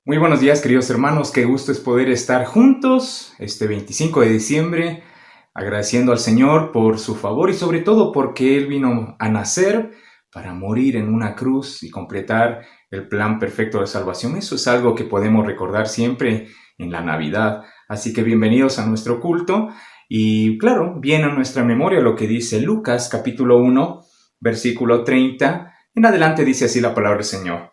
Muy buenos días, queridos hermanos. Qué gusto es poder estar juntos este 25 de diciembre, agradeciendo al Señor por su favor y sobre todo porque Él vino a nacer para morir en una cruz y completar el plan perfecto de salvación. Eso es algo que podemos recordar siempre en la Navidad. Así que bienvenidos a nuestro culto y claro, viene a nuestra memoria lo que dice Lucas capítulo 1, versículo 30. En adelante dice así la palabra del Señor.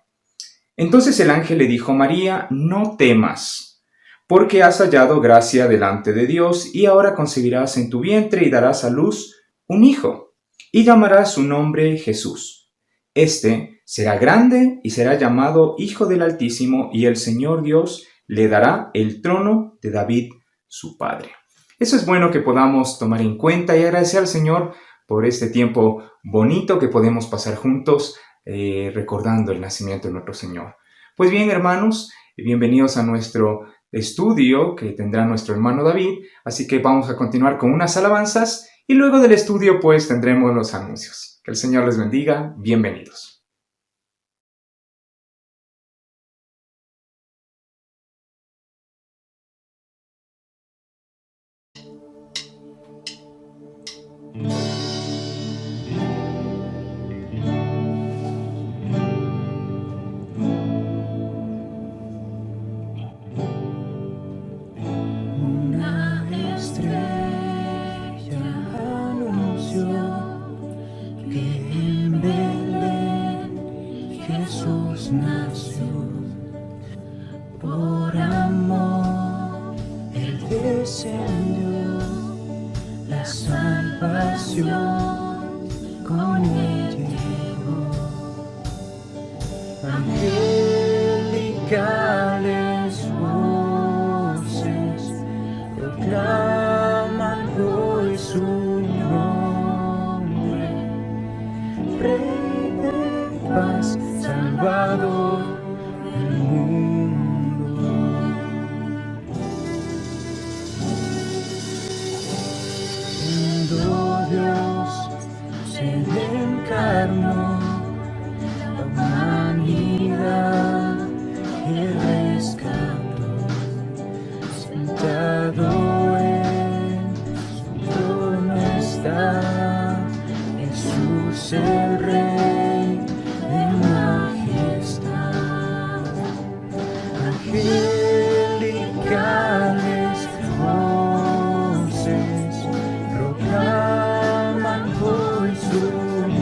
Entonces el ángel le dijo a María: no temas, porque has hallado gracia delante de Dios, y ahora concebirás en tu vientre y darás a luz un hijo, y llamarás su nombre Jesús. Este será grande y será llamado Hijo del Altísimo, y el Señor Dios le dará el trono de David, su padre. Eso es bueno que podamos tomar en cuenta y agradecer al Señor por este tiempo bonito que podemos pasar juntos, recordando el nacimiento de nuestro Señor. Pues bien, hermanos, bienvenidos a nuestro estudio que tendrá nuestro hermano David, así que vamos a continuar con unas alabanzas y luego del estudio pues tendremos los anuncios. Que el Señor les bendiga, bienvenidos. Angelicales voces proclaman hoy su nombre, Rey de paz, Salvador del mundo. Siendo Dios, se encarnó la humanidad que rescató, sentado en su trono está Jesús el Rey de majestad. Angelicales voces proclaman hoy su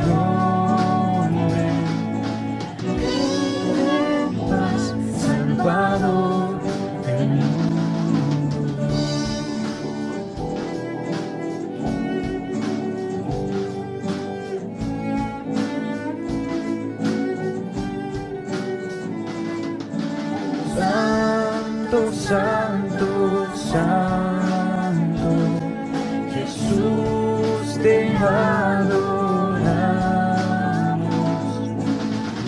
nombre, Salvador del mundo. Santo, santo, santo, Jesús te adoramos,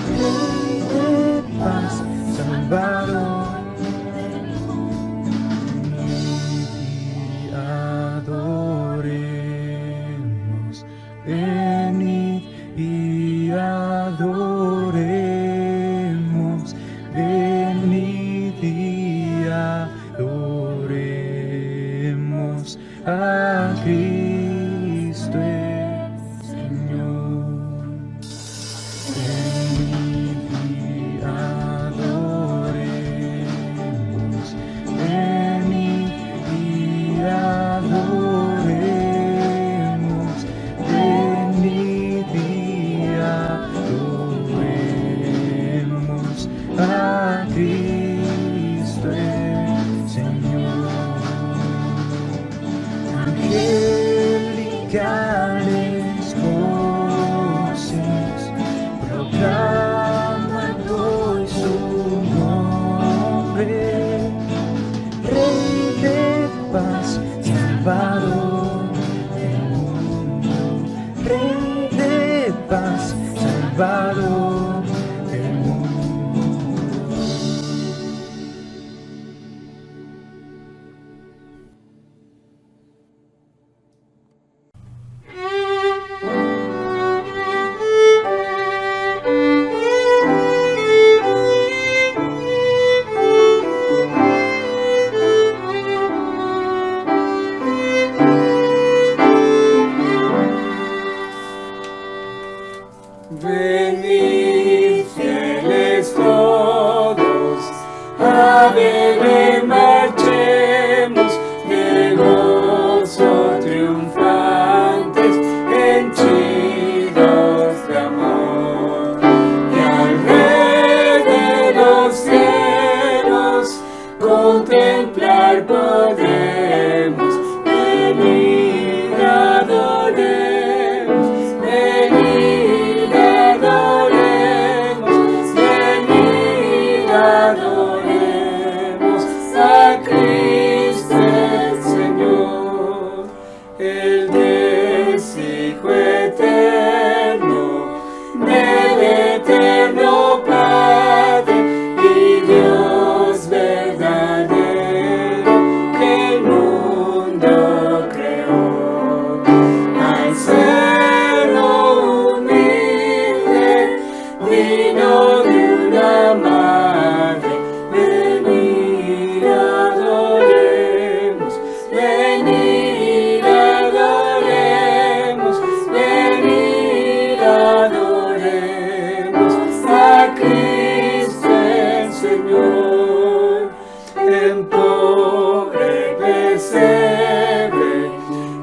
Rey de paz, Salvador, venid y adoremos, venid y adoremos a Cristo el Señor. Venid y adoremos, venid y adoremos, venid y adoremos a Cristo el Señor. Angelicales voces proclaman hoy su nombre, Rey de paz, Salvador del mundo, Rey de paz, Salvador del mundo. Belén marchemos de gozo triunfantes, henchidos de amor, y al Rey de los cielos contemplar podremos. Venid, adoremos, venid, adoremos, venid, adoremos a Cristo el Señor, el Dios Hijo eterno, del eterno Padre y Dios verdadero que el mundo creó. Al seno humilde vino de una madre. Venid, adoremos, venid, adoremos, venid, adoremos a Cristo el Señor. En pobre pesebre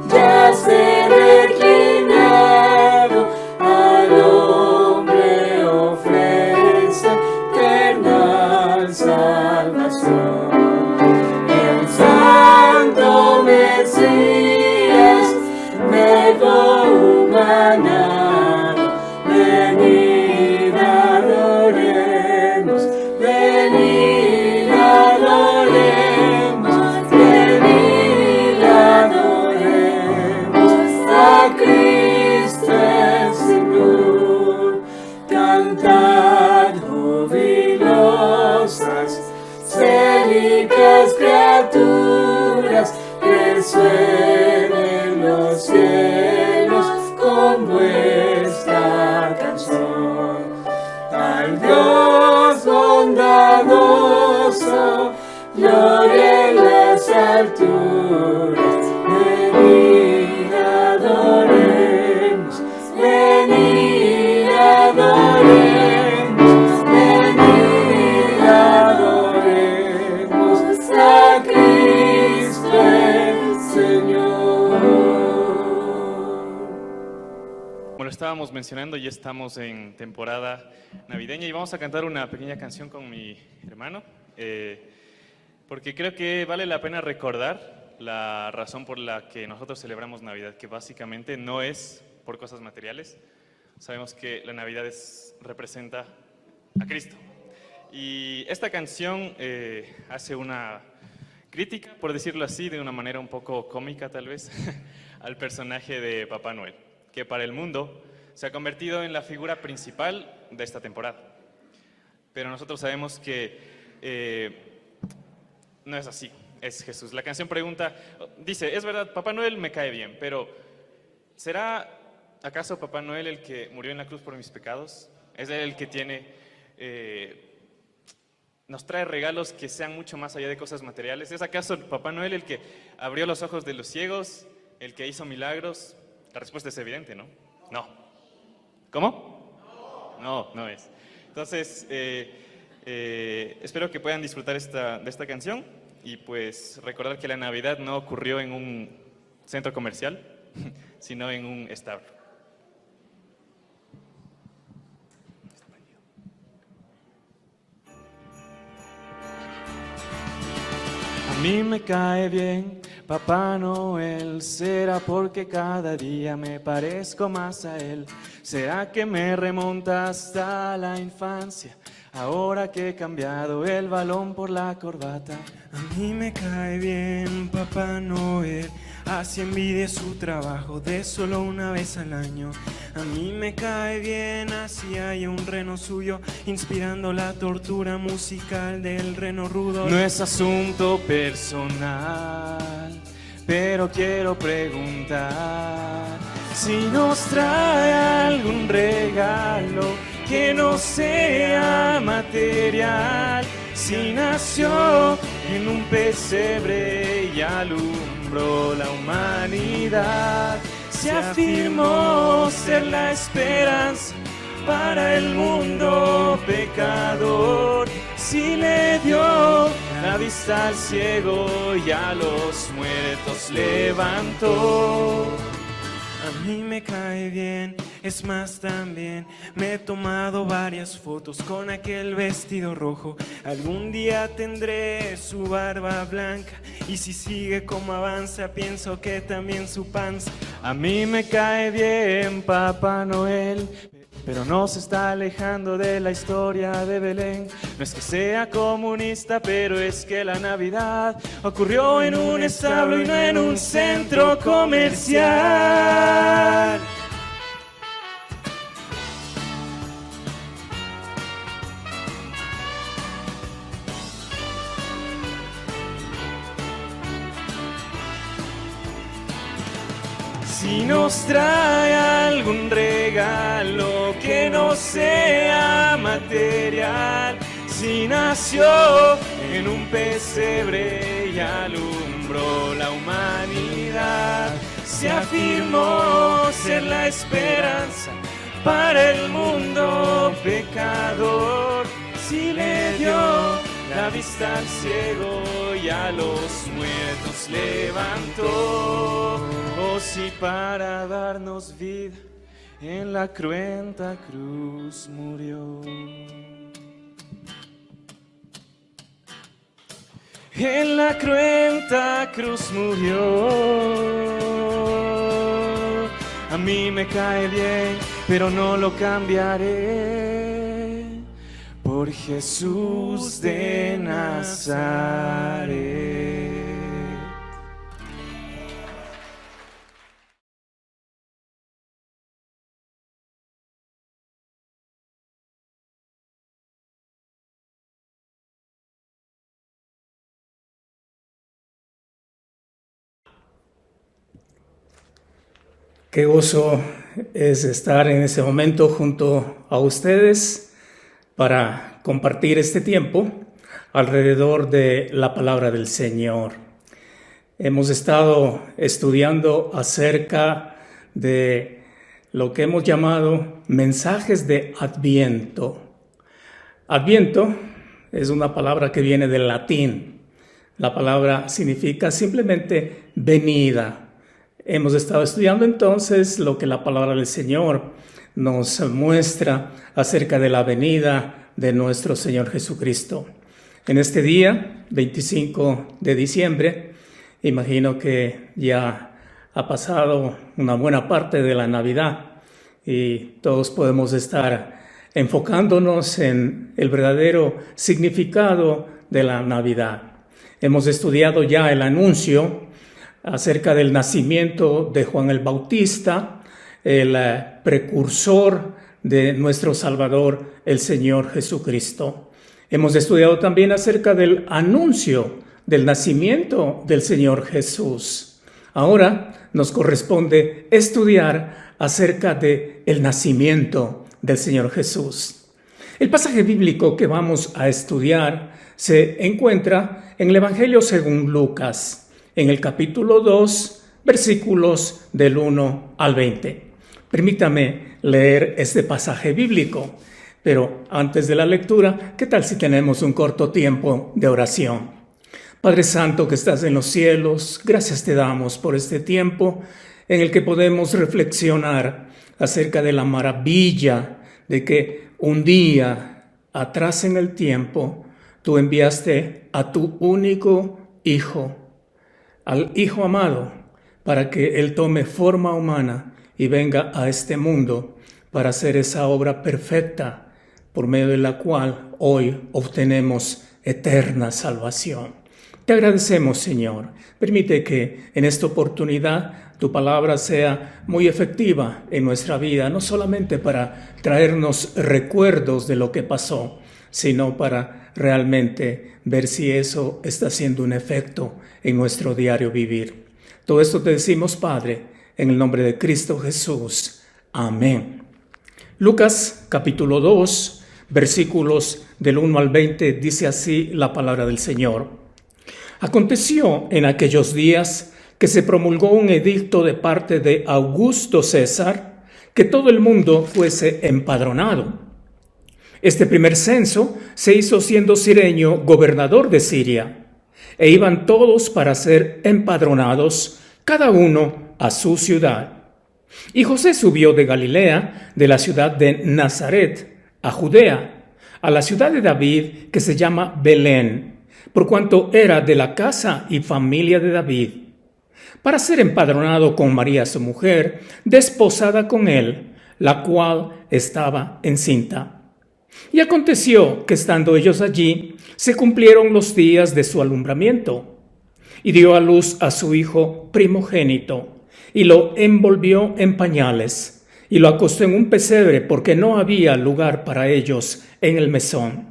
yace reclinado, al hombre ofrece eternal salvación. El santo Mesías, verbo humanado, venid, adoremos, venid, adoremos, venid, adoremos a Cristo el Señor. Cantad, jubilosas, célicas criaturas, resuenen los cielos con vuestra canción. Al Dios bondadoso, gloria en las alturas. Venid, adoremos, venid, adoremos, venid, adoremos a Cristo el Señor. Como lo estábamos mencionando, ya estamos en temporada navideña y vamos a cantar una pequeña canción con mi hermano, porque creo que vale la pena recordar la razón por la que nosotros celebramos Navidad, que básicamente no es por cosas materiales. Sabemos que la Navidad representa a Cristo. Y esta canción hace una crítica, por decirlo así, de una manera un poco cómica tal vez, al personaje de Papá Noel, que para el mundo se ha convertido en la figura principal de esta temporada. Pero nosotros sabemos que no es así, es Jesús. La canción pregunta, dice, es verdad, Papá Noel me cae bien, pero ¿será acaso Papá Noel el que murió en la cruz por mis pecados? ¿Es él el que nos trae regalos que sean mucho más allá de cosas materiales? ¿Es acaso Papá Noel el que abrió los ojos de los ciegos, el que hizo milagros? La respuesta es evidente, ¿no? No. ¿Cómo? No, no es. Entonces, espero que puedan disfrutar de esta canción y pues recordar que la Navidad no ocurrió en un centro comercial, sino en un establo. A mí me cae bien Papá Noel, será porque cada día me parezco más a él. Será que me remonta hasta la infancia, ahora que he cambiado el balón por la corbata. A mí me cae bien Papá Noel, así envidia su trabajo de solo una vez al año. A mí me cae bien, así hay un reno suyo, inspirando la tortura musical del reno rudo. No es asunto personal, pero quiero preguntar si nos trae algún regalo que no sea material. Si nació en un pesebre y alumbró la humanidad, si afirmó ser la esperanza para el mundo pecador, si le dio la vista al ciego y a los muertos levantó. A mí me cae bien, es más también me he tomado varias fotos con aquel vestido rojo. Algún día tendré su barba blanca y si sigue como avanza pienso que también su panza. A mí me cae bien Papá Noel, pero no se está alejando de la historia de Belén. No es que sea comunista, pero es que la Navidad ocurrió en un establo y no en un centro comercial. Si nos trae algún regalo que no sea material, si nació en un pesebre y alumbró la humanidad, se afirmó ser la esperanza para el mundo pecador, si le dio la vista al ciego y a los muertos levantó. Oh, si para darnos vida en la cruenta cruz murió. En la cruenta cruz murió. A mí me cae bien, pero no lo cambiaré por Jesús de Nazaret. Qué gozo es estar en ese momento junto a ustedes para compartir este tiempo alrededor de la palabra del Señor. Hemos estado estudiando acerca de lo que hemos llamado mensajes de Adviento. Adviento es una palabra que viene del latín. La palabra significa simplemente venida. Hemos estado estudiando entonces lo que la palabra del Señor nos muestra acerca de la venida de nuestro Señor Jesucristo. En este día, 25 de diciembre, imagino que ya ha pasado una buena parte de la Navidad y todos podemos estar enfocándonos en el verdadero significado de la Navidad. Hemos estudiado ya el anuncio acerca del nacimiento de Juan el Bautista, el precursor de nuestro Salvador, el Señor Jesucristo. Hemos estudiado también acerca del anuncio del nacimiento del Señor Jesús. Ahora nos corresponde estudiar acerca del nacimiento del Señor Jesús. El pasaje bíblico que vamos a estudiar se encuentra en el Evangelio según Lucas, en el capítulo 2, versículos del 1 al 20. Permítame leer este pasaje bíblico, pero antes de la lectura, ¿qué tal si tenemos un corto tiempo de oración? Padre Santo que estás en los cielos, gracias te damos por este tiempo en el que podemos reflexionar acerca de la maravilla de que un día atrás en el tiempo tú enviaste a tu único Hijo, al Hijo amado, para que Él tome forma humana y venga a este mundo para hacer esa obra perfecta por medio de la cual hoy obtenemos eterna salvación. Te agradecemos, Señor. Permite que en esta oportunidad tu palabra sea muy efectiva en nuestra vida, no solamente para traernos recuerdos de lo que pasó, sino para realmente ver si eso está haciendo un efecto en nuestro diario vivir. Todo esto te decimos, Padre, en el nombre de Cristo Jesús. Amén. Lucas capítulo 2, versículos del 1 al 20, dice así la palabra del Señor. Aconteció en aquellos días que se promulgó un edicto de parte de Augusto César, que todo el mundo fuese empadronado. Este primer censo se hizo siendo Cirenio gobernador de Siria. e iban todos para ser empadronados, cada uno a su ciudad. Y José subió de Galilea, de la ciudad de Nazaret, a Judea, a la ciudad de David, que se llama Belén, por cuanto era de la casa y familia de David, para ser empadronado con María su mujer, desposada con él, la cual estaba encinta. Y aconteció que estando ellos allí, se cumplieron los días de su alumbramiento, y dio a luz a su hijo primogénito, y lo envolvió en pañales, y lo acostó en un pesebre, porque no había lugar para ellos en el mesón.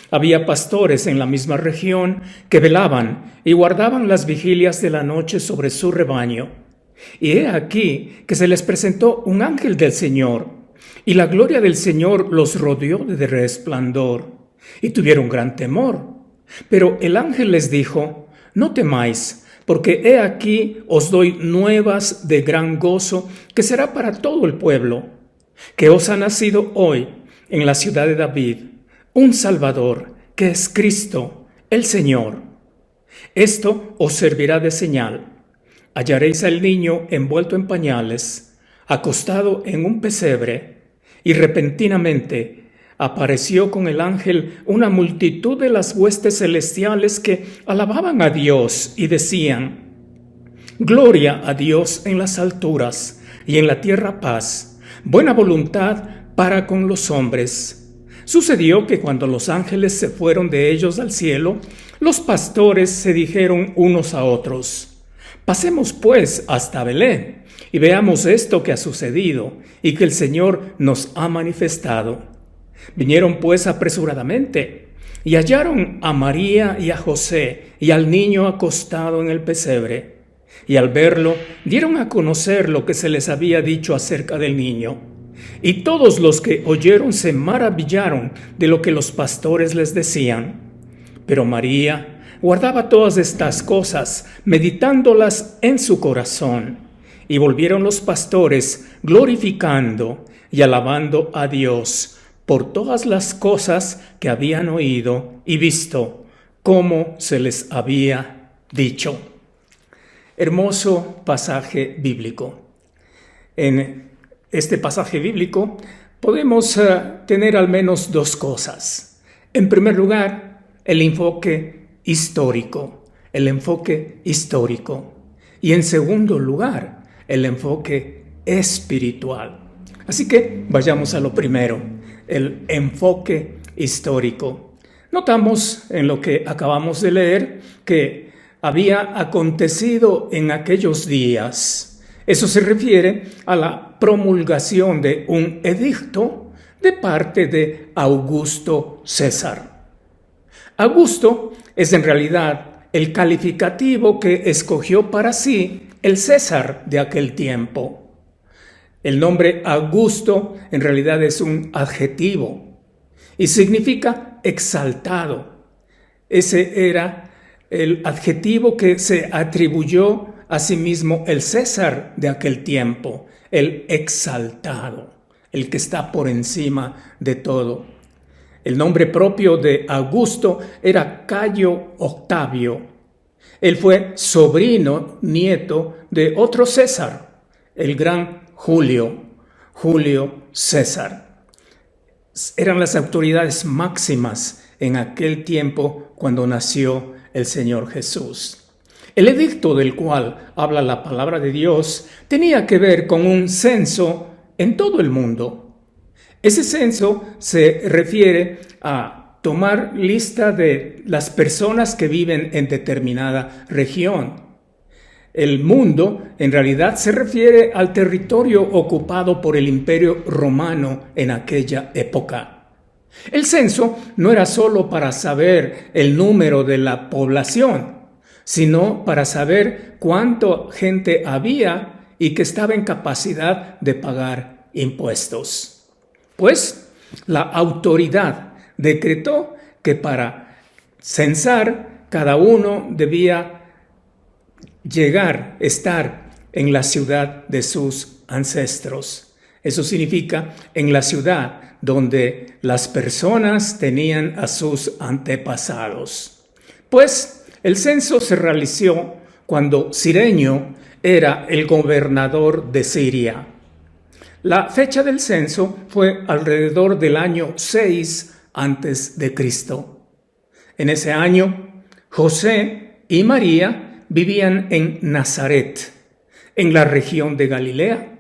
Había pastores en la misma región que velaban y guardaban las vigilias de la noche sobre su rebaño. Y he aquí que se les presentó un ángel del Señor, y la gloria del Señor los rodeó de resplandor, y tuvieron gran temor. Pero el ángel les dijo: no temáis, porque he aquí os doy nuevas de gran gozo, que será para todo el pueblo, que os ha nacido hoy en la ciudad de David un Salvador, que es Cristo, el Señor. Esto os servirá de señal. Hallaréis al niño envuelto en pañales, acostado en un pesebre, y repentinamente apareció con el ángel una multitud de las huestes celestiales que alababan a Dios y decían: Gloria a Dios en las alturas, y en la tierra paz, buena voluntad para con los hombres. Sucedió que cuando los ángeles se fueron de ellos al cielo, los pastores se dijeron unos a otros: pasemos pues hasta Belén y veamos esto que ha sucedido y que el Señor nos ha manifestado. Vinieron pues apresuradamente y hallaron a María y a José y al niño acostado en el pesebre. Y al verlo, dieron a conocer lo que se les había dicho acerca del niño. Y todos los que oyeron se maravillaron de lo que los pastores les decían. Pero María guardaba todas estas cosas, meditándolas en su corazón. Y volvieron los pastores glorificando y alabando a Dios por todas las cosas que habían oído y visto, como se les había dicho. Hermoso pasaje bíblico. En este pasaje bíblico podemos tener al menos dos cosas. En primer lugar, el enfoque histórico. Y en segundo lugar, el enfoque espiritual. Así que vayamos a lo primero, el enfoque histórico. Notamos en lo que acabamos de leer que había acontecido en aquellos días. Eso se refiere a la promulgación de un edicto de parte de Augusto César. Augusto es en realidad el calificativo que escogió para sí el César de aquel tiempo. El nombre Augusto en realidad es un adjetivo y significa exaltado. Ese era el adjetivo que se atribuyó a sí mismo el César de aquel tiempo, el exaltado, el que está por encima de todo. El nombre propio de Augusto era Cayo Octavio. Él fue sobrino, nieto de otro César, el gran Julio César. Eran las autoridades máximas en aquel tiempo cuando nació el Señor Jesús. El edicto del cual habla la palabra de Dios tenía que ver con un censo en todo el mundo. Ese censo se refiere a tomar lista de las personas que viven en determinada región. El mundo en realidad se refiere al territorio ocupado por el Imperio Romano en aquella época. El censo no era solo para saber el número de la población, sino para saber cuánta gente había y que estaba en capacidad de pagar impuestos. Pues la autoridad decretó que para censar cada uno debía estar en la ciudad de sus ancestros. Eso significa en la ciudad donde las personas tenían a sus antepasados. Pues El censo se realizó cuando Cirenio era el gobernador de Siria. La fecha del censo fue alrededor del año 6 antes de Cristo. En ese año, José y María vivían en Nazaret, en la región de Galilea.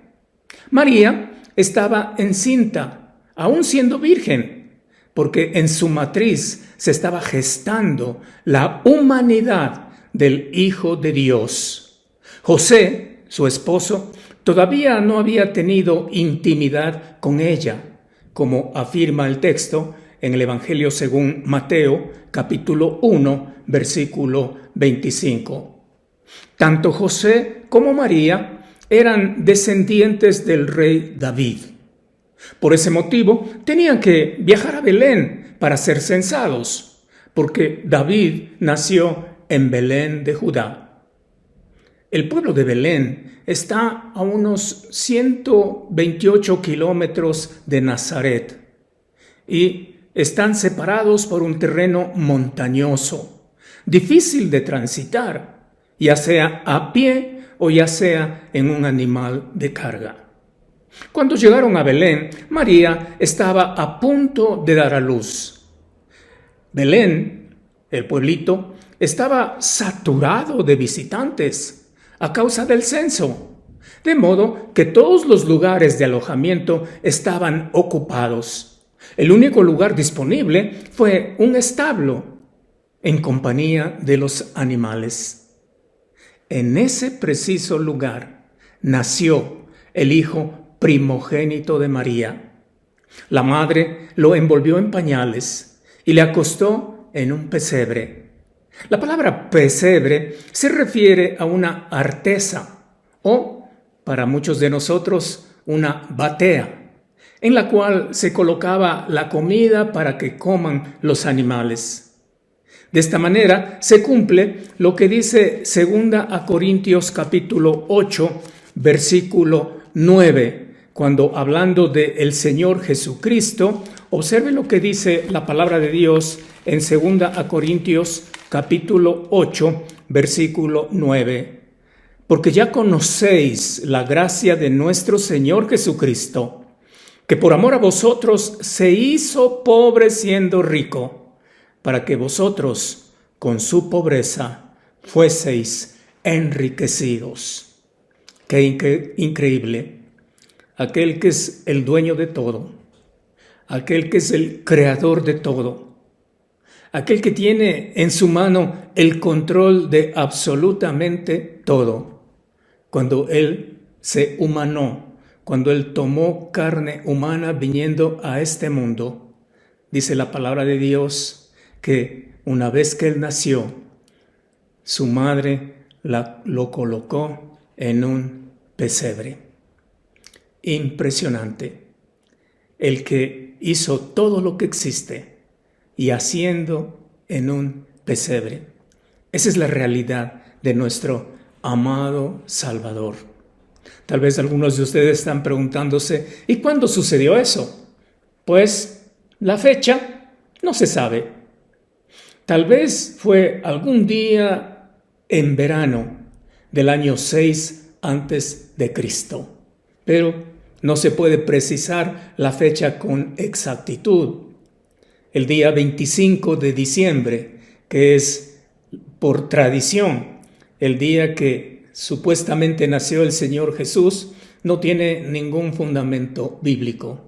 María estaba encinta, aún siendo virgen, porque en su matriz se estaba gestando la humanidad del Hijo de Dios. José, su esposo, todavía no había tenido intimidad con ella, como afirma el texto en el Evangelio según Mateo, capítulo 1, versículo 25. Tanto José como María eran descendientes del rey David. Por ese motivo, tenían que viajar a Belén para ser censados, porque David nació en Belén de Judá. El pueblo de Belén está a unos 128 kilómetros de Nazaret y están separados por un terreno montañoso, difícil de transitar, ya sea a pie o ya sea en un animal de carga. Cuando llegaron a Belén, María estaba a punto de dar a luz. Belén, el pueblito, estaba saturado de visitantes a causa del censo, de modo que todos los lugares de alojamiento estaban ocupados. El único lugar disponible fue un establo en compañía de los animales. En ese preciso lugar nació el hijo primogénito de María. La madre lo envolvió en pañales y le acostó en un pesebre. La palabra pesebre se refiere a una artesa o, para muchos de nosotros, una batea, en la cual se colocaba la comida para que coman los animales. De esta manera se cumple lo que dice 2 Corintios capítulo 8, versículo 9, cuando hablando del Señor Jesucristo, observe lo que dice la palabra de Dios en 2 Corintios capítulo 8, versículo 9. Porque ya conocéis la gracia de nuestro Señor Jesucristo, que por amor a vosotros se hizo pobre siendo rico, para que vosotros con su pobreza fueseis enriquecidos. Qué increíble. Aquel que es el dueño de todo, aquel que es el creador de todo, aquel que tiene en su mano el control de absolutamente todo. Cuando Él se humanó, cuando Él tomó carne humana viniendo a este mundo, dice la palabra de Dios que una vez que Él nació, su madre lo colocó en un pesebre. Impresionante. El que hizo todo lo que existe y haciendo en un pesebre. Esa es la realidad de nuestro amado Salvador. Tal vez algunos de ustedes están preguntándose, ¿y cuándo sucedió eso? Pues la fecha no se sabe. Tal vez fue algún día en verano del año 6 antes de Cristo, pero no se puede precisar la fecha con exactitud. El día 25 de diciembre, que es por tradición el día que supuestamente nació el Señor Jesús, no tiene ningún fundamento bíblico,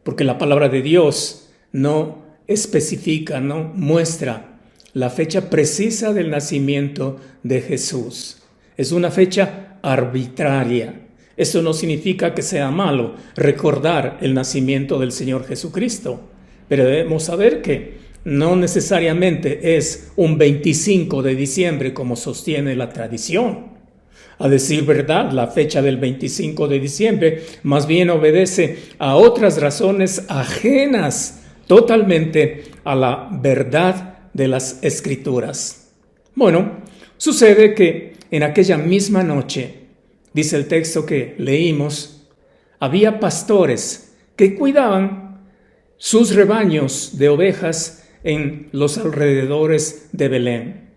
porque la palabra de Dios no especifica, no muestra la fecha precisa del nacimiento de Jesús. Es una fecha arbitraria. Eso no significa que sea malo recordar el nacimiento del Señor Jesucristo, pero debemos saber que no necesariamente es un 25 de diciembre como sostiene la tradición. A decir verdad, la fecha del 25 de diciembre más bien obedece a otras razones ajenas totalmente a la verdad de las Escrituras. Bueno, sucede que en aquella misma noche, dice el texto que leímos, había pastores que cuidaban sus rebaños de ovejas en los alrededores de Belén.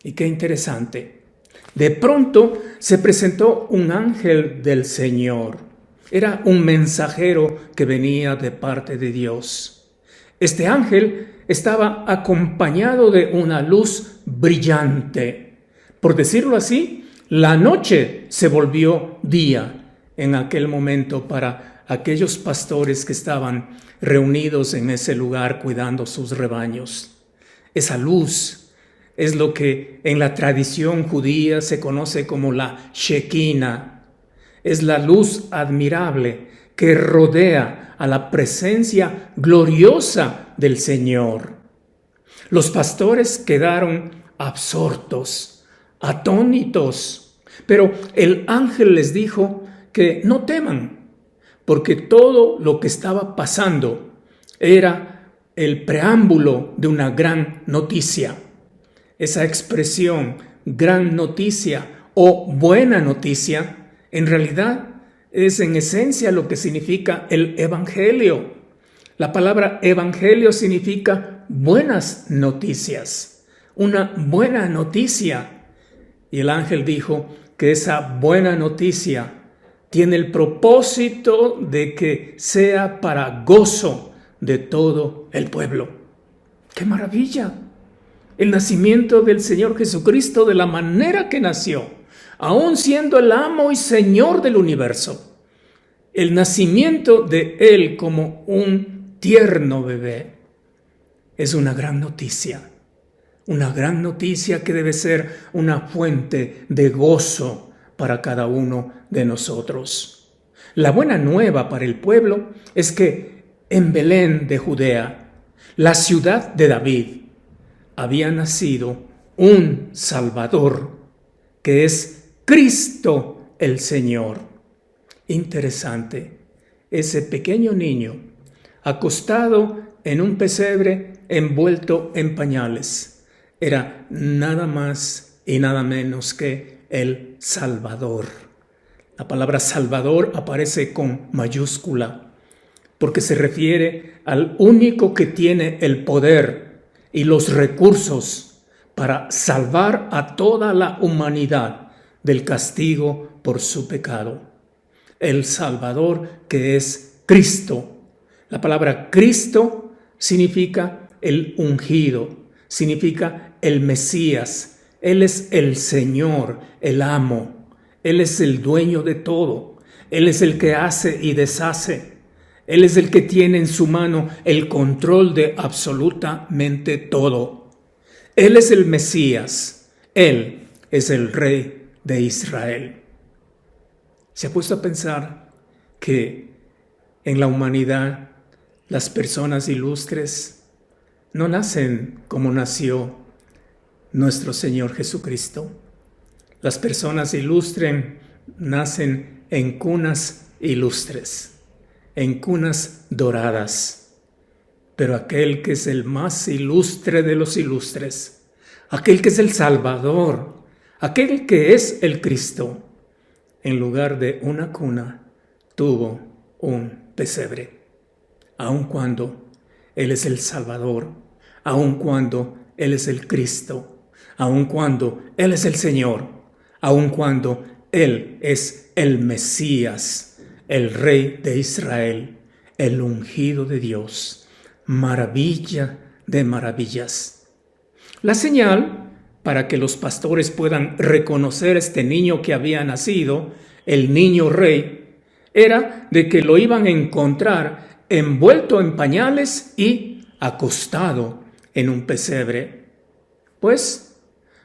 Y qué interesante. De pronto se presentó un ángel del Señor. Era un mensajero que venía de parte de Dios. Este ángel estaba acompañado de una luz brillante. Por decirlo así, la noche se volvió día en aquel momento para aquellos pastores que estaban reunidos en ese lugar cuidando sus rebaños. Esa luz es lo que en la tradición judía se conoce como la Shekinah. Es la luz admirable que rodea a la presencia gloriosa del Señor. Los pastores quedaron absortos, atónitos, pero el ángel les dijo que no teman, porque todo lo que estaba pasando era el preámbulo de una gran noticia. Esa expresión, gran noticia o buena noticia, en realidad es en esencia lo que significa el evangelio. La palabra evangelio significa buenas noticias, una buena noticia. Y el ángel dijo que esa buena noticia tiene el propósito de que sea para gozo de todo el pueblo. ¡Qué maravilla! El nacimiento del Señor Jesucristo de la manera que nació, aún siendo el amo y Señor del universo. El nacimiento de Él como un tierno bebé es una gran noticia que debe ser una fuente de gozo para cada uno de nosotros. La buena nueva para el pueblo es que en Belén de Judea, la ciudad de David, había nacido un Salvador, que es Cristo el Señor. Interesante, ese pequeño niño acostado en un pesebre envuelto en pañales, era nada más y nada menos que el Salvador. La palabra Salvador aparece con mayúscula porque se refiere al único que tiene el poder y los recursos para salvar a toda la humanidad del castigo por su pecado. El Salvador, que es Cristo. La palabra Cristo significa el ungido, significa el Mesías. Él es el Señor, el amo. Él es el dueño de todo. Él es el que hace y deshace. Él es el que tiene en su mano el control de absolutamente todo. Él es el Mesías. Él es el Rey de Israel. ¿Se ha puesto a pensar que en la humanidad las personas ilustres no nacen como nació nuestro Señor Jesucristo? Las personas ilustres nacen en cunas ilustres, en cunas doradas. Pero aquel que es el más ilustre de los ilustres, aquel que es el Salvador, aquel que es el Cristo, en lugar de una cuna, tuvo un pesebre. Aun cuando Él es el Salvador, aun cuando Él es el Cristo, aun cuando Él es el Señor, aun cuando Él es el Mesías, el Rey de Israel, el ungido de Dios, maravilla de maravillas. La señal para que los pastores puedan reconocer este niño que había nacido, el niño rey, era de que lo iban a encontrar envuelto en pañales y acostado en un pesebre. Pues,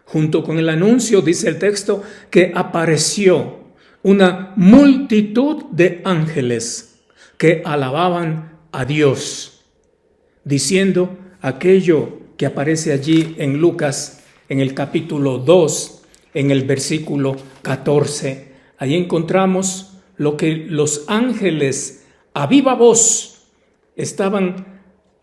junto con el anuncio, dice el texto, que apareció una multitud de ángeles que alababan a Dios, diciendo aquello que aparece allí en Lucas, en el capítulo 2, en el versículo 14. Ahí encontramos lo que los ángeles a viva voz estaban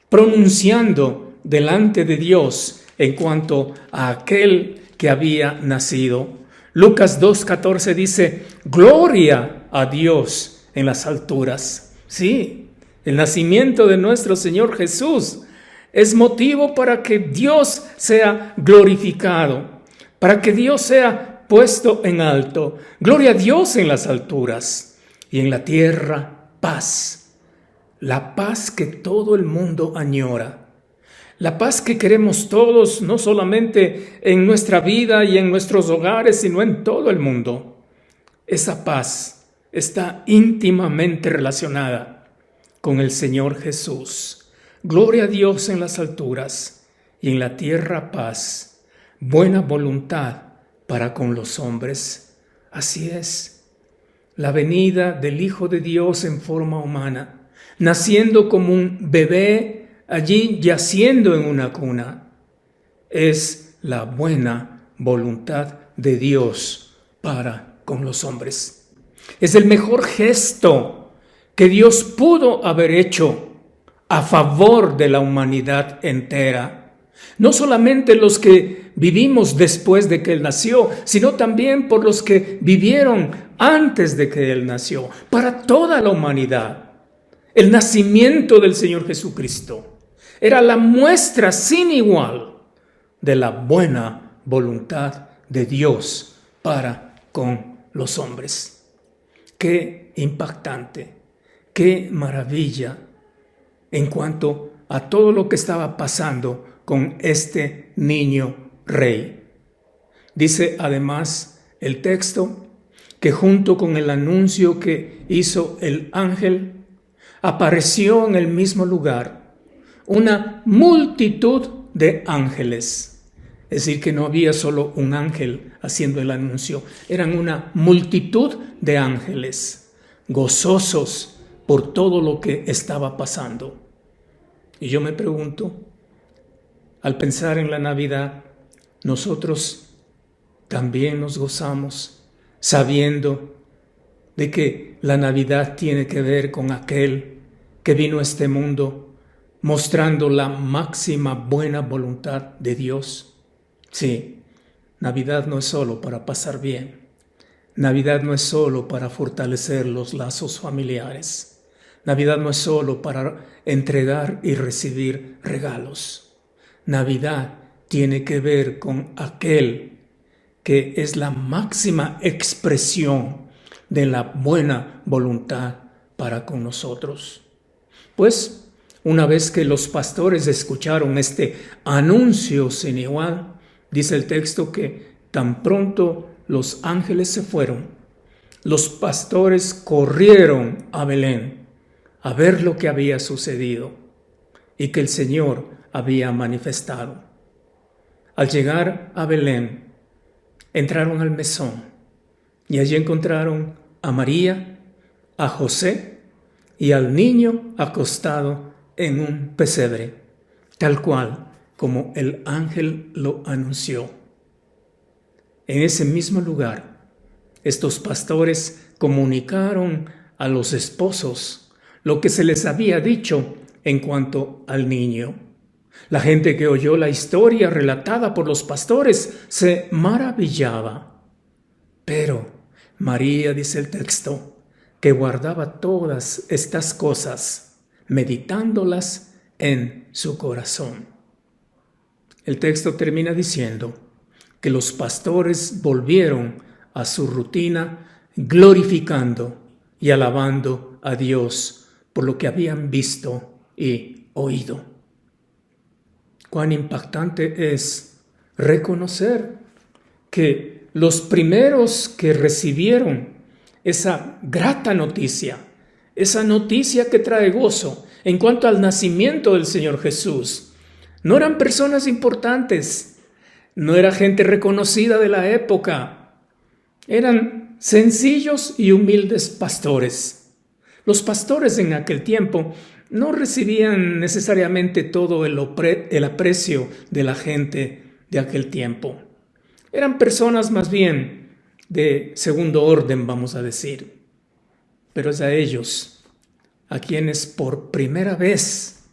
pronunciando delante de Dios en cuanto a aquel que había nacido. Lucas 2:14 dice: gloria a Dios en las alturas. Sí, el nacimiento de nuestro Señor Jesús es motivo para que Dios sea glorificado. para que Dios sea puesto en alto. Gloria a Dios en las alturas y en la tierra paz. La paz que todo el mundo añora. La paz que queremos todos, no solamente en nuestra vida y en nuestros hogares, sino en todo el mundo. Esa paz está íntimamente relacionada con el Señor Jesús. Gloria a Dios en las alturas y en la tierra paz, buena voluntad para con los hombres. Así es, la venida del Hijo de Dios en forma humana, naciendo como un bebé, allí yaciendo en una cuna, es la buena voluntad de Dios para con los hombres. Es el mejor gesto que Dios pudo haber hecho a favor de la humanidad entera. No solamente los que vivimos después de que Él nació, sino también por los que vivieron antes de que Él nació, para toda la humanidad. El nacimiento del Señor Jesucristo era la muestra sin igual de la buena voluntad de Dios para con los hombres. Qué impactante, qué maravilla en cuanto a todo lo que estaba pasando con este niño rey. Dice además el texto que junto con el anuncio que hizo el ángel, apareció en el mismo lugar una multitud de ángeles. Es decir, que no había solo un ángel haciendo el anuncio, eran una multitud de ángeles, gozosos por todo lo que estaba pasando. Y yo me pregunto, al pensar en la Navidad, nosotros también nos gozamos sabiendo de que la Navidad tiene que ver con aquel que vino a este mundo mostrando la máxima buena voluntad de Dios. Sí, Navidad no es solo para pasar bien. Navidad no es solo para fortalecer los lazos familiares. Navidad no es solo para entregar y recibir regalos. Navidad tiene que ver con aquel que es la máxima expresión de la buena voluntad para con nosotros. Pues, una vez que los pastores escucharon este anuncio sin igual, dice el texto que tan pronto los ángeles se fueron, los pastores corrieron a Belén a ver lo que había sucedido y que el Señor había manifestado. Al llegar a Belén, entraron al mesón y allí encontraron a María, a José y al niño acostado en un pesebre, tal cual como el ángel lo anunció. En ese mismo lugar, estos pastores comunicaron a los esposos lo que se les había dicho en cuanto al niño. La gente que oyó la historia relatada por los pastores se maravillaba. Pero María, dice el texto, que guardaba todas estas cosas, meditándolas en su corazón. El texto termina diciendo que los pastores volvieron a su rutina glorificando y alabando a Dios por lo que habían visto y oído. Cuán impactante es reconocer que los primeros que recibieron esa grata noticia, esa noticia que trae gozo en cuanto al nacimiento del Señor Jesús, no eran personas importantes, no era gente reconocida de la época, eran sencillos y humildes pastores. Los pastores en aquel tiempo no recibían necesariamente todo el aprecio de la gente de aquel tiempo. Eran personas más bien de segundo orden, vamos a decir. Pero es a ellos a quienes por primera vez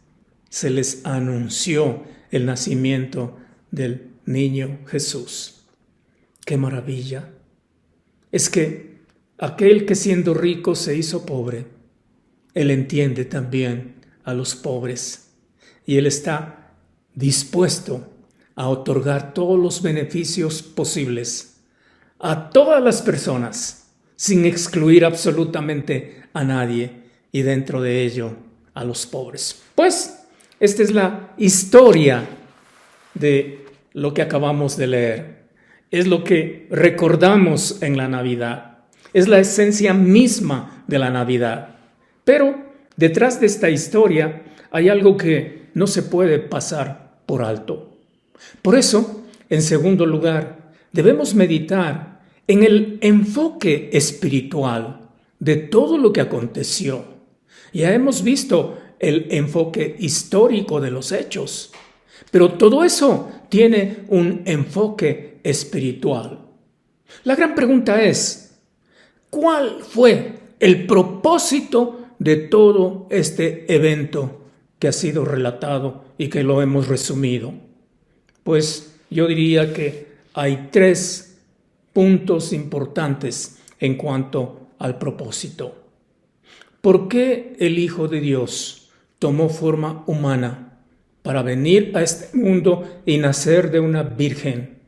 se les anunció el nacimiento del niño Jesús. ¡Qué maravilla! Es que aquel que siendo rico se hizo pobre, Él entiende también a los pobres y Él está dispuesto a otorgar todos los beneficios posibles a todas las personas, sin excluir absolutamente a nadie, y dentro de ello a los pobres. Pues esta es la historia de lo que acabamos de leer. Es lo que recordamos en la Navidad. Es la esencia misma de la Navidad. Pero detrás de esta historia hay algo que no se puede pasar por alto. Por eso, en segundo lugar, debemos meditar en el enfoque espiritual de todo lo que aconteció. Ya hemos visto el enfoque histórico de los hechos, pero todo eso tiene un enfoque espiritual. La gran pregunta es, ¿cuál fue el propósito de todo este evento que ha sido relatado y que lo hemos resumido? Pues yo diría que hay 3 puntos importantes en cuanto al propósito. ¿Por qué el Hijo de Dios tomó forma humana para venir a este mundo y nacer de una virgen,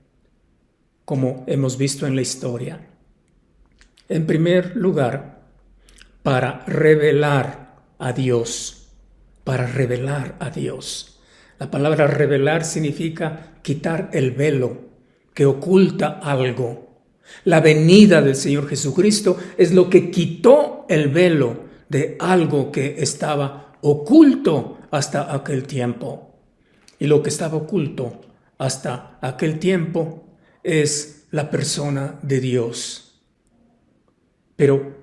como hemos visto en la historia? En primer lugar, para revelar a Dios, para revelar a Dios. La palabra revelar significa quitar el velo que oculta algo. La venida del Señor Jesucristo es lo que quitó el velo de algo que estaba oculto hasta aquel tiempo. Y lo que estaba oculto hasta aquel tiempo es la persona de Dios. Pero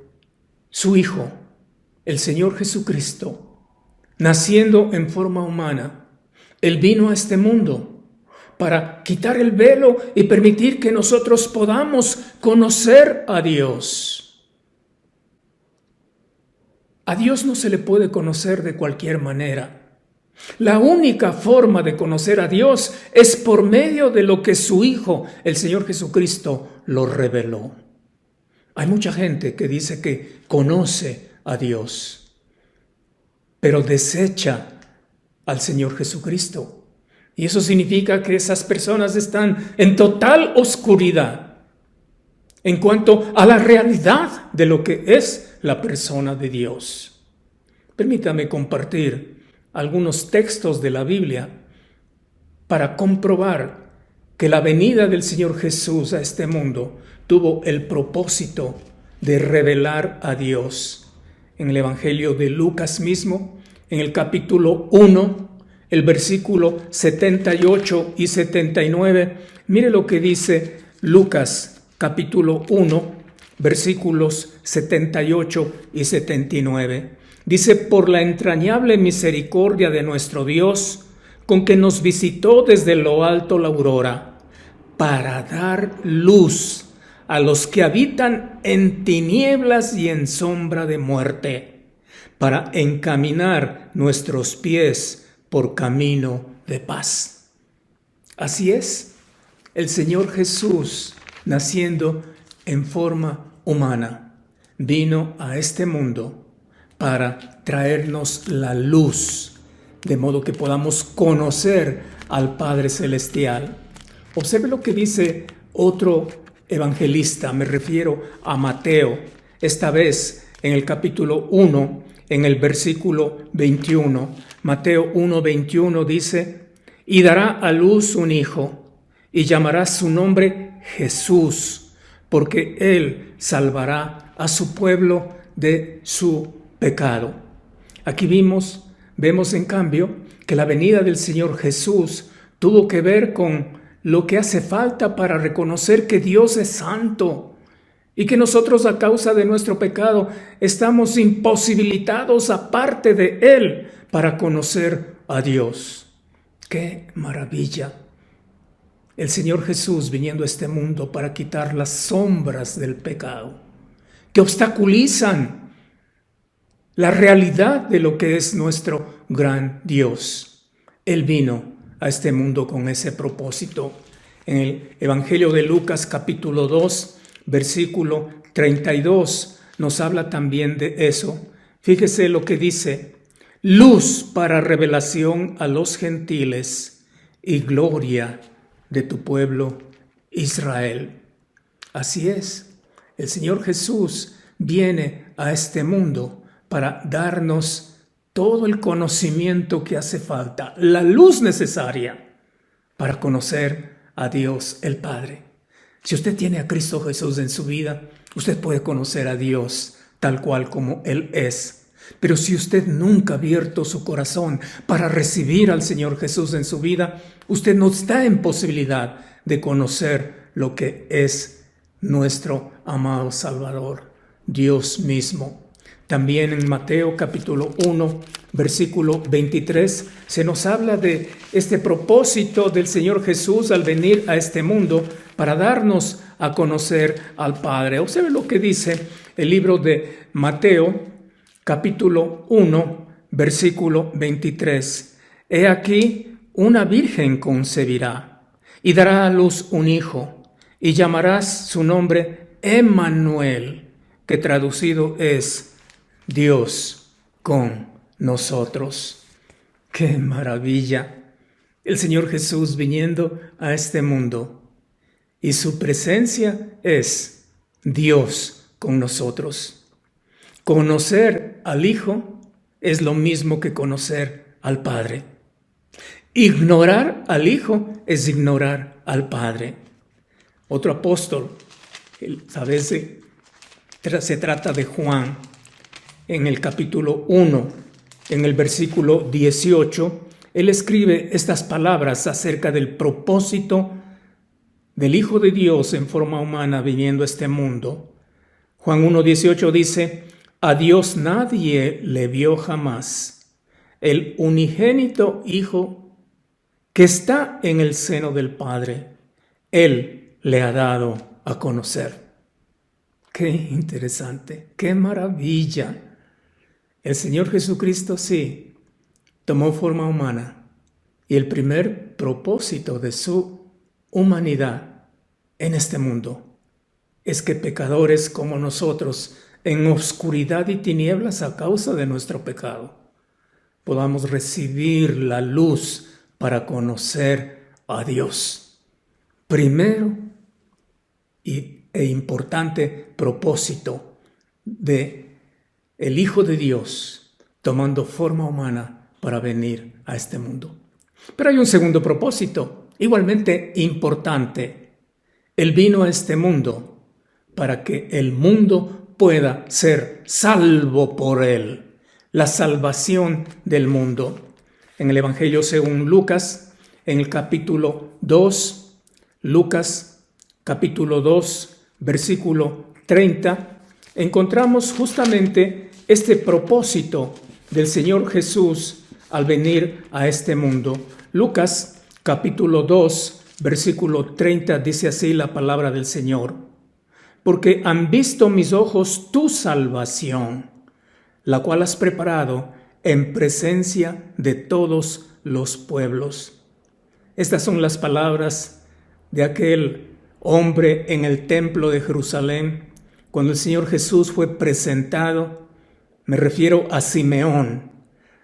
su Hijo, el Señor Jesucristo, naciendo en forma humana, Él vino a este mundo para quitar el velo y permitir que nosotros podamos conocer a Dios. A Dios no se le puede conocer de cualquier manera. La única forma de conocer a Dios es por medio de lo que su Hijo, el Señor Jesucristo, lo reveló. Hay mucha gente que dice que conoce a Dios, pero desecha al Señor Jesucristo. Y eso significa que esas personas están en total oscuridad en cuanto a la realidad de lo que es la persona de Dios. Permítame compartir algunos textos de la Biblia para comprobar que la venida del Señor Jesús a este mundo tuvo el propósito de revelar a Dios. En el Evangelio de Lucas mismo, en el capítulo 1, el versículo 78 y 79, mire lo que dice Lucas capítulo 1, versículos 78 y 79. Dice: por la entrañable misericordia de nuestro Dios, con que nos visitó desde lo alto la aurora, para dar luz a los que habitan en tinieblas y en sombra de muerte, para encaminar nuestros pies por camino de paz. Así es, el Señor Jesús, naciendo en forma humana, vino a este mundo para traernos la luz, de modo que podamos conocer al Padre Celestial. Observe lo que dice otro evangelista, me refiero a Mateo, esta vez en el capítulo 1, en el versículo 21. Mateo 1:21 dice: y dará a luz un hijo, y llamará su nombre Jesús, porque él salvará a su pueblo de su pecado. Aquí vemos en cambio que la venida del Señor Jesús tuvo que ver con lo que hace falta para reconocer que Dios es santo y que nosotros, a causa de nuestro pecado, estamos imposibilitados aparte de Él para conocer a Dios. ¡Qué maravilla! El Señor Jesús viniendo a este mundo para quitar las sombras del pecado que obstaculizan la realidad de lo que es nuestro gran Dios. Él vino a este mundo con ese propósito. En el Evangelio de Lucas capítulo 2, versículo 32, nos habla también de eso. Fíjese lo que dice: luz para revelación a los gentiles y gloria de tu pueblo Israel. Así es, el Señor Jesús viene a este mundo para darnos todo el conocimiento que hace falta, la luz necesaria para conocer a Dios el Padre. Si usted tiene a Cristo Jesús en su vida, usted puede conocer a Dios tal cual como Él es. Pero si usted nunca ha abierto su corazón para recibir al Señor Jesús en su vida, usted no está en posibilidad de conocer lo que es nuestro amado Salvador, Dios mismo. También en Mateo capítulo 1, versículo 23, se nos habla de este propósito del Señor Jesús al venir a este mundo para darnos a conocer al Padre. Observe lo que dice el libro de Mateo, capítulo 1, versículo 23. He aquí, una virgen concebirá y dará a luz un hijo, y llamarás su nombre Emmanuel, que traducido es Dios con nosotros. ¡Qué maravilla! El Señor Jesús viniendo a este mundo, y su presencia es Dios con nosotros. Conocer al Hijo es lo mismo que conocer al Padre. Ignorar al Hijo es ignorar al Padre. Otro apóstol, a veces se trata de Juan, en el capítulo 1, en el versículo 18, él escribe estas palabras acerca del propósito del Hijo de Dios en forma humana viniendo a este mundo. Juan 1:18 dice: a Dios nadie le vio jamás, el unigénito Hijo que está en el seno del Padre, Él le ha dado a conocer. Qué interesante, qué maravilla. El Señor Jesucristo sí tomó forma humana, y el primer propósito de su humanidad en este mundo es que pecadores como nosotros, en oscuridad y tinieblas a causa de nuestro pecado, podamos recibir la luz para conocer a Dios. Primero e importante propósito de el Hijo de Dios tomando forma humana para venir a este mundo. Pero hay un segundo propósito, igualmente importante. Él vino a este mundo para que el mundo pueda ser salvo por Él, la salvación del mundo. En el Evangelio según Lucas, en el capítulo 2, Lucas capítulo 2, versículo 30, encontramos justamente este propósito del Señor Jesús al venir a este mundo. Lucas capítulo 2, versículo 30 dice así la palabra del Señor: porque han visto mis ojos tu salvación, la cual has preparado en presencia de todos los pueblos. Estas son las palabras de aquel hombre en el templo de Jerusalén, cuando el Señor Jesús fue presentado. Me refiero a Simeón.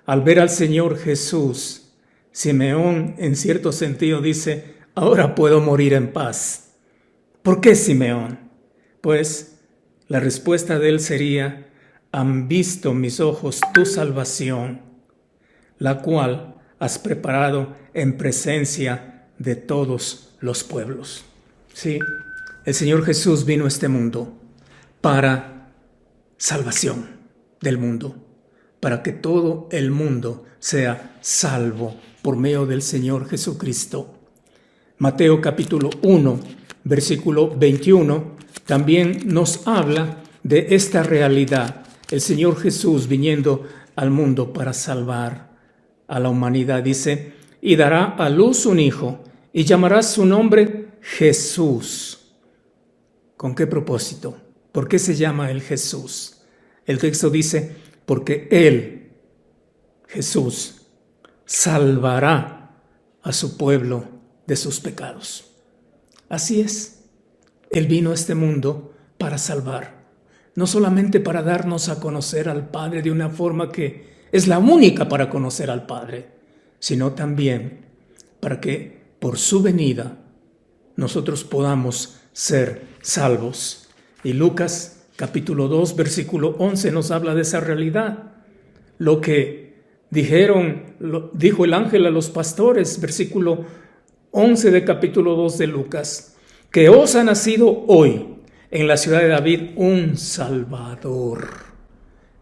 Al ver al Señor Jesús, Simeón en cierto sentido dice: ahora puedo morir en paz. ¿Por qué Simeón? Pues la respuesta de él sería: han visto mis ojos tu salvación, la cual has preparado en presencia de todos los pueblos. Sí, el Señor Jesús vino a este mundo para salvación del mundo, para que todo el mundo sea salvo por medio del Señor Jesucristo. Mateo capítulo 1, versículo 21, también nos habla de esta realidad. El Señor Jesús viniendo al mundo para salvar a la humanidad. Dice: y dará a luz un hijo, y llamará su nombre Jesús. ¿Con qué propósito? ¿Por qué se llama él Jesús? El texto dice: porque él, Jesús, salvará a su pueblo de sus pecados. Así es, él vino a este mundo para salvar, no solamente para darnos a conocer al Padre de una forma que es la única para conocer al Padre, sino también para que por su venida nosotros podamos ser salvos. Y Lucas capítulo 2, versículo 11 nos habla de esa realidad. Lo que dijo el ángel a los pastores, versículo 11 de capítulo 2 de Lucas, que os ha nacido hoy en la ciudad de David un Salvador,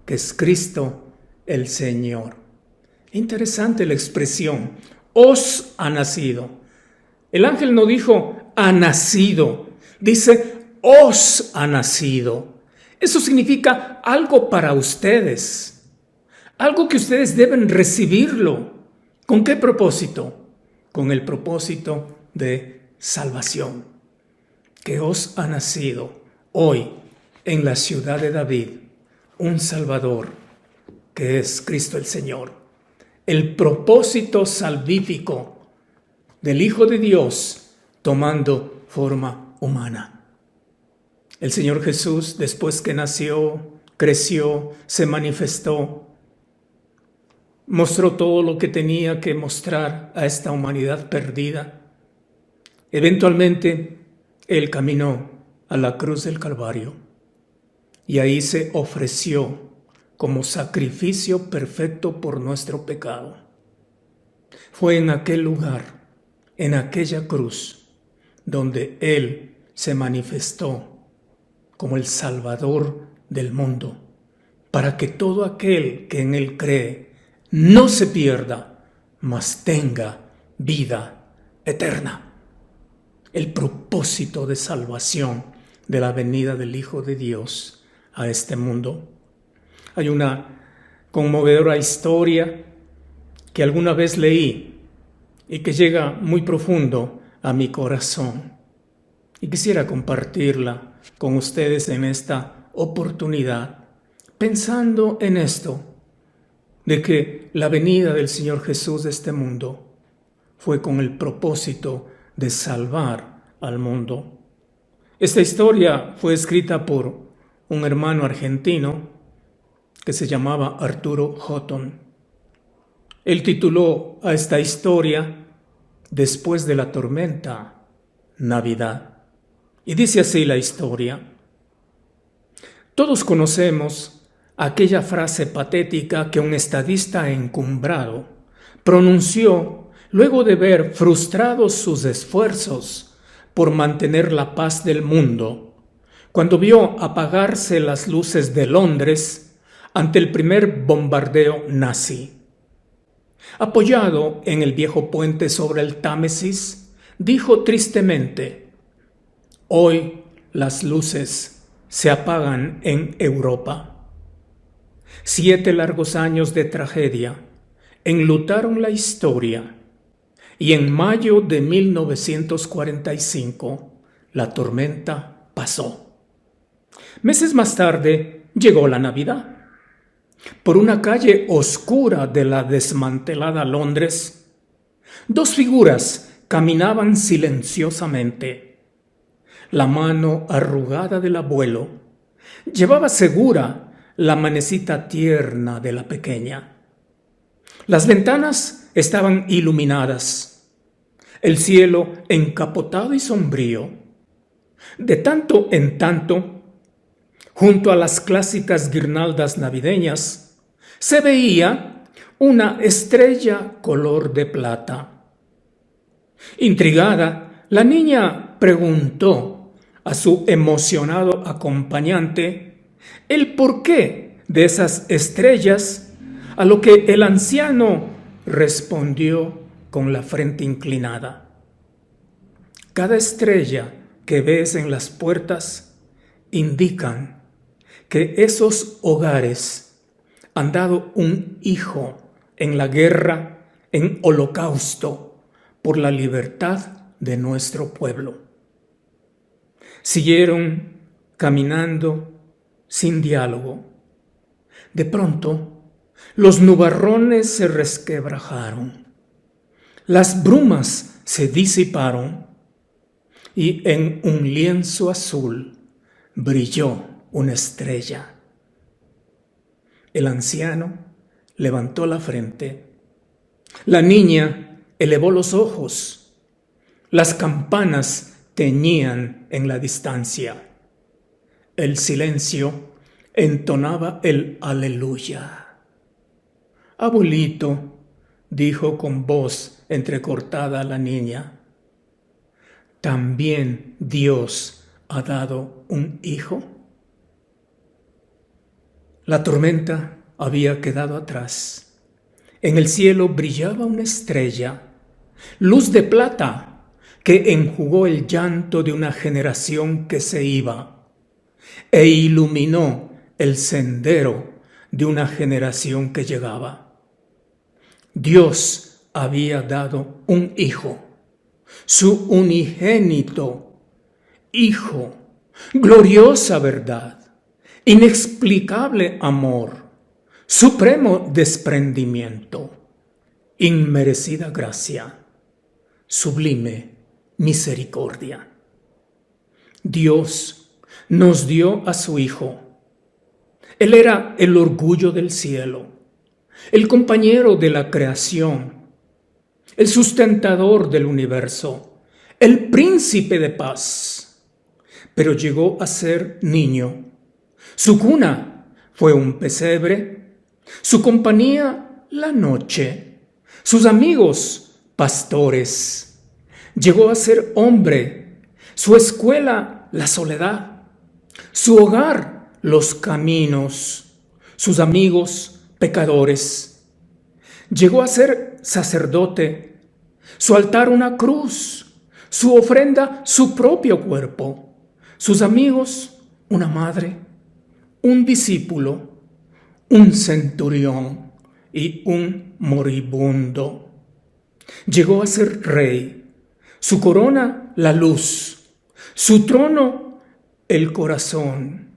que es Cristo el Señor. Interesante la expresión, os ha nacido. El ángel no dijo ha nacido, dice os ha nacido. Eso significa algo para ustedes, algo que ustedes deben recibirlo. ¿Con qué propósito? Con el propósito de salvación. Que os ha nacido hoy en la ciudad de David un Salvador, que es Cristo el Señor. El propósito salvífico del Hijo de Dios tomando forma humana. El Señor Jesús, después que nació, creció, se manifestó, mostró todo lo que tenía que mostrar a esta humanidad perdida. Eventualmente, Él caminó a la cruz del Calvario y ahí se ofreció como sacrificio perfecto por nuestro pecado. Fue en aquel lugar, en aquella cruz, donde Él se manifestó como el Salvador del mundo, para que todo aquel que en Él cree no se pierda, mas tenga vida eterna. El propósito de salvación de la venida del Hijo de Dios a este mundo. Hay una conmovedora historia que alguna vez leí y que llega muy profundo a mi corazón. Y quisiera compartirla con ustedes en esta oportunidad, pensando en esto, de que la venida del Señor Jesús de este mundo fue con el propósito de salvar al mundo. Esta historia fue escrita por un hermano argentino que se llamaba Arturo Houghton. Él tituló a esta historia Después de la tormenta, Navidad. Y dice así la historia. Todos conocemos aquella frase patética que un estadista encumbrado pronunció luego de ver frustrados sus esfuerzos por mantener la paz del mundo, cuando vio apagarse las luces de Londres ante el primer bombardeo nazi. Apoyado en el viejo puente sobre el Támesis, dijo tristemente: hoy las luces se apagan en Europa. 7 largos años de tragedia enlutaron la historia y en mayo de 1945 la tormenta pasó. Meses más tarde llegó la Navidad. Por una calle oscura de la desmantelada Londres, 2 figuras caminaban silenciosamente. La mano arrugada del abuelo llevaba segura la manecita tierna de la pequeña. Las ventanas estaban iluminadas, el cielo encapotado y sombrío. De tanto en tanto, junto a las clásicas guirnaldas navideñas, se veía una estrella color de plata. Intrigada, la niña preguntó a su emocionado acompañante el porqué de esas estrellas, a lo que el anciano respondió con la frente inclinada: cada estrella que ves en las puertas indican que esos hogares han dado un hijo en la guerra, en holocausto, por la libertad de nuestro pueblo. Siguieron caminando sin diálogo. De pronto, los nubarrones se resquebrajaron, las brumas se disiparon y en un lienzo azul brilló una estrella. El anciano levantó la frente. La niña elevó los ojos. Las campanas teñían en la distancia. El silencio entonaba el aleluya. Abuelito, dijo con voz entrecortada la niña, ¿también Dios ha dado un hijo? La tormenta había quedado atrás. En el cielo brillaba una estrella, luz de plata, que enjugó el llanto de una generación que se iba e iluminó el sendero de una generación que llegaba. Dios había dado un hijo, su unigénito Hijo, gloriosa verdad, inexplicable amor, supremo desprendimiento, inmerecida gracia, sublime misericordia. Dios nos dio a su Hijo. Él era el orgullo del cielo, el compañero de la creación, el sustentador del universo, el príncipe de paz. Pero llegó a ser niño. Su cuna fue un pesebre, su compañía la noche, sus amigos pastores. Llegó a ser hombre, su escuela la soledad, su hogar los caminos, sus amigos pecadores. Llegó a ser sacerdote, su altar una cruz, su ofrenda su propio cuerpo, sus amigos una madre, un discípulo, un centurión y un moribundo. Llegó a ser rey, su corona la luz, su trono el corazón,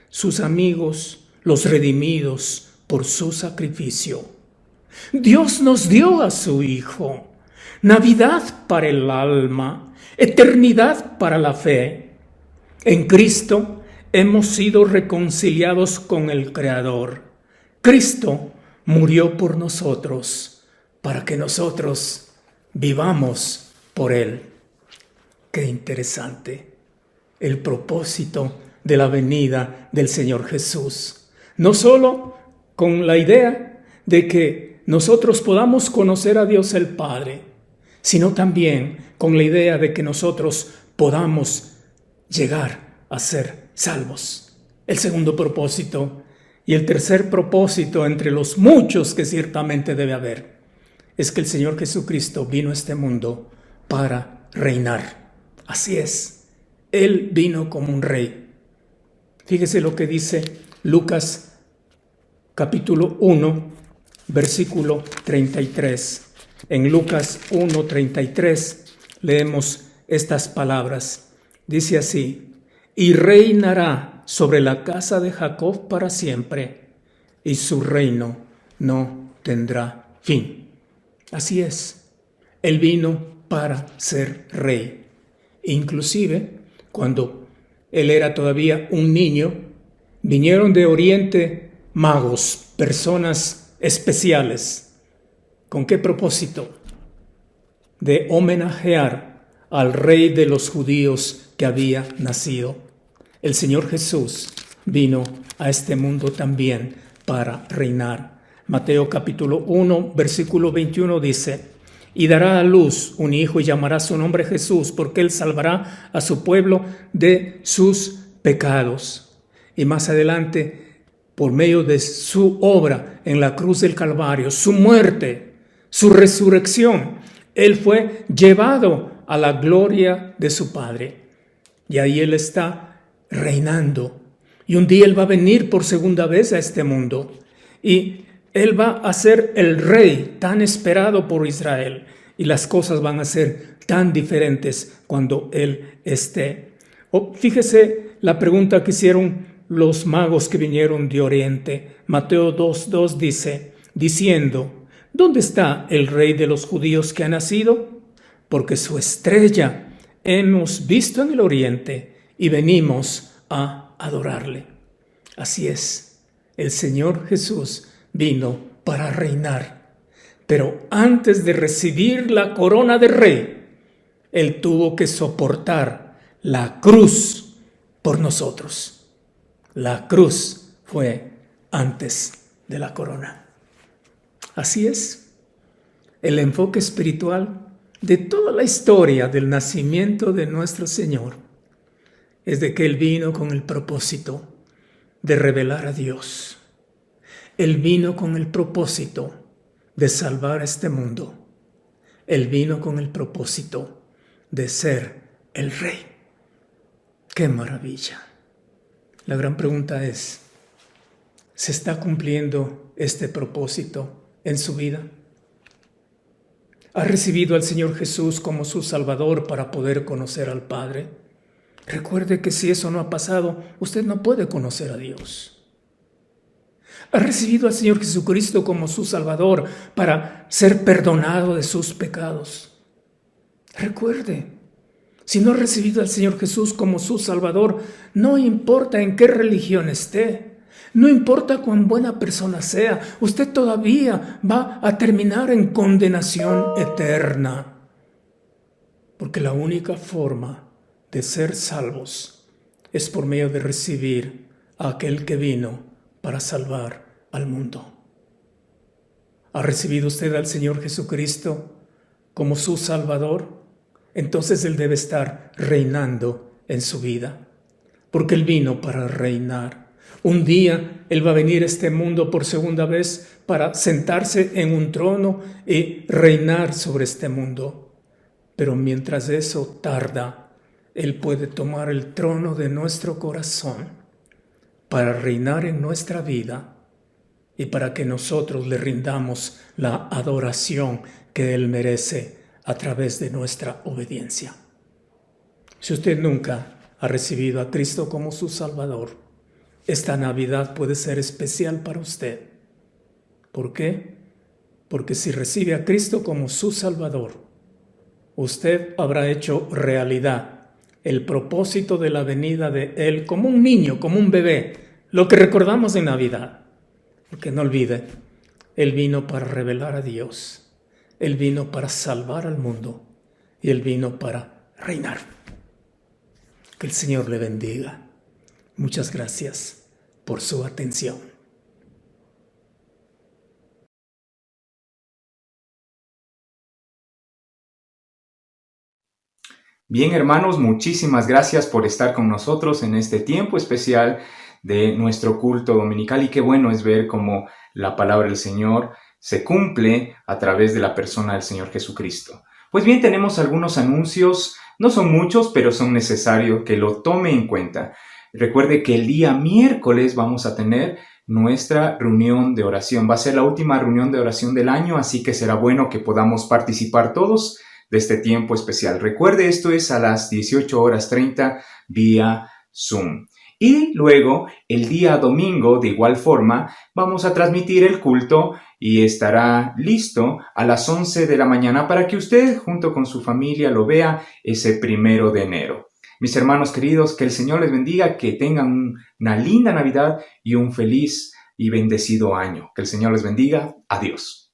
sus amigos los redimidos por su sacrificio. Dios nos dio a su Hijo, Navidad para el alma, eternidad para la fe. En Cristo hemos sido reconciliados con el Creador. Cristo murió por nosotros, para que nosotros vivamos por Él. Qué interesante el propósito de la venida del Señor Jesús. No solo con la idea de que nosotros podamos conocer a Dios el Padre, sino también con la idea de que nosotros podamos llegar a ser salvos. El segundo propósito y el tercer propósito entre los muchos que ciertamente debe haber es que el Señor Jesucristo vino a este mundo para reinar. Así es, Él vino como un rey. Fíjese lo que dice Lucas capítulo 1, versículo 33. En Lucas 1:33 leemos estas palabras. Dice así: y reinará sobre la casa de Jacob para siempre, y su reino no tendrá fin. Así es, Él vino para ser rey. Inclusive, cuando Él era todavía un niño, vinieron de Oriente magos, personas especiales. ¿Con qué propósito? De homenajear al rey de los judíos que había nacido. El Señor Jesús vino a este mundo también para reinar. Mateo capítulo 1, versículo 21 dice: y dará a luz un hijo y llamará su nombre Jesús, porque él salvará a su pueblo de sus pecados. Y más adelante, por medio de su obra en la cruz del Calvario, su muerte, su resurrección, él fue llevado a la gloria de su Padre. Y ahí Él está reinando. Y un día Él va a venir por segunda vez a este mundo. Y Él va a ser el rey tan esperado por Israel. Y las cosas van a ser tan diferentes cuando Él esté. Fíjese la pregunta que hicieron los magos que vinieron de Oriente. Mateo 2:2 dice, diciendo: ¿dónde está el rey de los judíos que ha nacido? Porque su estrella hemos visto en el oriente y venimos a adorarle. Así es, el Señor Jesús vino para reinar. Pero antes de recibir la corona de rey, Él tuvo que soportar la cruz por nosotros. La cruz fue antes de la corona. Así es, el enfoque espiritual de toda la historia del nacimiento de nuestro Señor es de que Él vino con el propósito de revelar a Dios. Él vino con el propósito de salvar a este mundo. Él vino con el propósito de ser el Rey. ¡Qué maravilla! La gran pregunta es, ¿se está cumpliendo este propósito en su vida? ¿Ha recibido al Señor Jesús como su Salvador para poder conocer al Padre? Recuerde que si eso no ha pasado, usted no puede conocer a Dios. ¿Ha recibido al Señor Jesucristo como su Salvador para ser perdonado de sus pecados? Recuerde, si no ha recibido al Señor Jesús como su Salvador, no importa en qué religión esté, no importa cuán buena persona sea, usted todavía va a terminar en condenación eterna. Porque la única forma de ser salvos es por medio de recibir a aquel que vino para salvar al mundo. ¿Ha recibido usted al Señor Jesucristo como su Salvador? Entonces Él debe estar reinando en su vida, porque Él vino para reinar. Un día Él va a venir a este mundo por segunda vez para sentarse en un trono y reinar sobre este mundo. Pero mientras eso tarda, Él puede tomar el trono de nuestro corazón para reinar en nuestra vida y para que nosotros le rindamos la adoración que Él merece a través de nuestra obediencia. Si usted nunca ha recibido a Cristo como su Salvador, esta Navidad puede ser especial para usted. ¿Por qué? Porque si recibe a Cristo como su Salvador, usted habrá hecho realidad el propósito de la venida de Él como un niño, como un bebé, lo que recordamos en Navidad. Porque no olvide, Él vino para revelar a Dios, Él vino para salvar al mundo y Él vino para reinar. Que el Señor le bendiga. Muchas gracias por su atención. Bien, hermanos, muchísimas gracias por estar con nosotros en este tiempo especial de nuestro culto dominical, y qué bueno es ver cómo la palabra del Señor se cumple a través de la persona del Señor Jesucristo. Pues bien, tenemos algunos anuncios, no son muchos, pero son necesarios que lo tome en cuenta. Recuerde que el día miércoles vamos a tener nuestra reunión de oración. Va a ser la última reunión de oración del año, así que será bueno que podamos participar todos de este tiempo especial. Recuerde, esto es a las 18:30 vía Zoom. Y luego, el día domingo, de igual forma, vamos a transmitir el culto y estará listo a las 11 de la mañana para que usted, junto con su familia, lo vea ese 1 de enero. Mis hermanos queridos, que el Señor les bendiga, que tengan una linda Navidad y un feliz y bendecido año. Que el Señor les bendiga. Adiós.